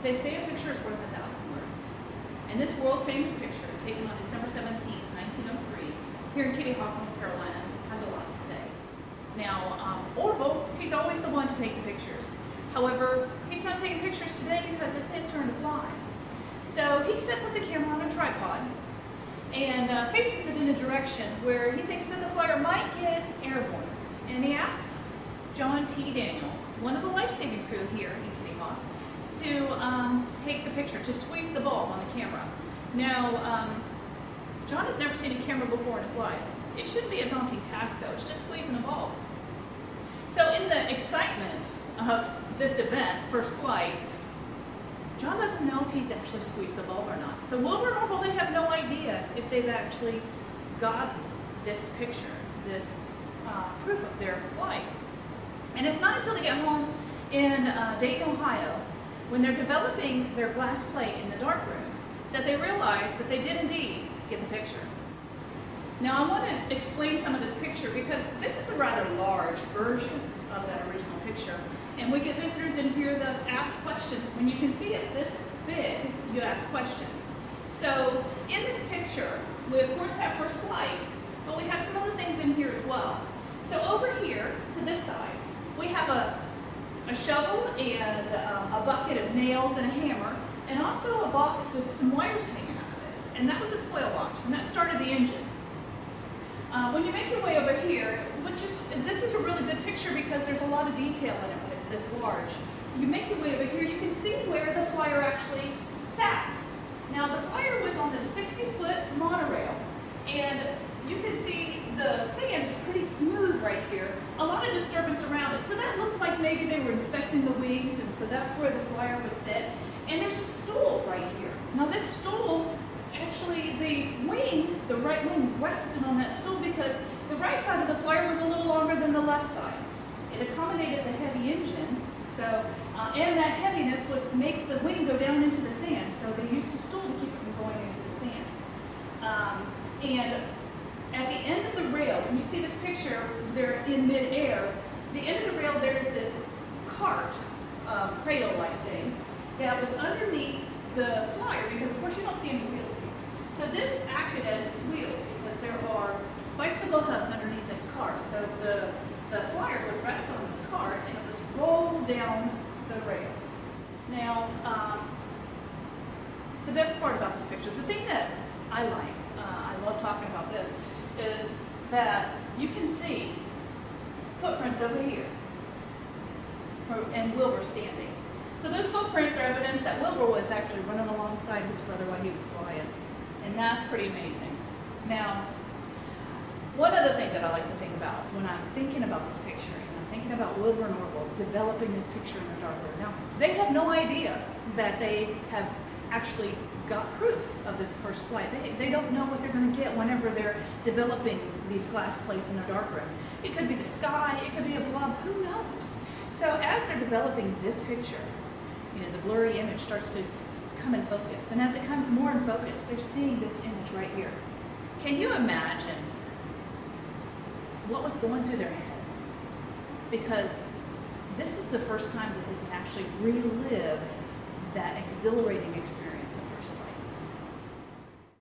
They say a picture is worth 1,000 words. And this world-famous picture, taken on December 17, 1903, here in Kitty Hawk, North Carolina, has a lot to say. Now, Orville, he's always the one to take the pictures. However, he's not taking pictures today because it's his turn to fly. So he sets up the camera on a tripod and faces it in a direction where he thinks that the flyer might get airborne. And he asks John T. Daniels, one of the life-saving crew here in Kitty Hawk, to take the picture, to squeeze the bulb on the camera. Now, John has never seen a camera before in his life. It shouldn't be a daunting task, though. It's just squeezing a bulb. So in the excitement of this event, first flight, John doesn't know if he's actually squeezed the bulb or not. So Wilbur and Orville, they have no idea if they've actually got this picture, this proof of their flight. And it's not until they get home in Dayton, Ohio, when they're developing their glass plate in the darkroom, that they realize that they did indeed get the picture. Now I want to explain some of this picture because this is a rather large version of that original picture. And we get visitors in here that ask questions. When you can see it this big, you ask questions. So in this picture, we of course have first flight, but we have some other things in here as well. So over here to this side, we have a shovel and a bucket of nails and a hammer, and also a box with some wires hanging out of it. And that was a coil box, and that started the engine. When you make your way over here, this is a really good picture because there's a lot of detail in it when it's this large. You make your way over here, you can see where the flyer actually sat. Now the flyer was on the 60-foot monorail, and you can see the sand is pretty smooth right here. A lot of disturbance around it, so that looked like maybe they were inspecting the wings, and so that's where the flyer would sit. And there's a stool right here. Now this stool, actually the right wing rested on that stool because the right side of the flyer was a little longer than the left side. It accommodated the heavy engine, so and that heaviness would make the wing go down into the sand, so they used the stool to keep it from going into the sand. And at the end of the rail, when you see this picture, they're in mid-air, the end of the rail there's this cart, cradle-like thing, that was underneath the flyer, because of course you don't see any wheels here. So this acted as its wheels because there are bicycle hubs underneath this cart. So the flyer would rest on this cart and it was rolled down the rail. Now, the best part about this picture, the thing that I like, I love talking about this, is that you can see footprints over here and Wilbur standing. So those footprints are evidence that Wilbur was actually running alongside his brother while he was flying. And that's pretty amazing. Now, one other thing that I like to think about when I'm thinking about this picture, and I'm thinking about Wilbur and Orville developing this picture in the dark room. Now, they have no idea that they have actually got proof of this first flight. They don't know what they're going to get whenever they're developing these glass plates in a dark room. It could be the sky, it could be a blob, who knows? So as they're developing this picture, the blurry image starts to come in focus. And as it comes more in focus, they're seeing this image right here. Can you imagine what was going through their heads? Because this is the first time that they can actually relive that exhilarating experience of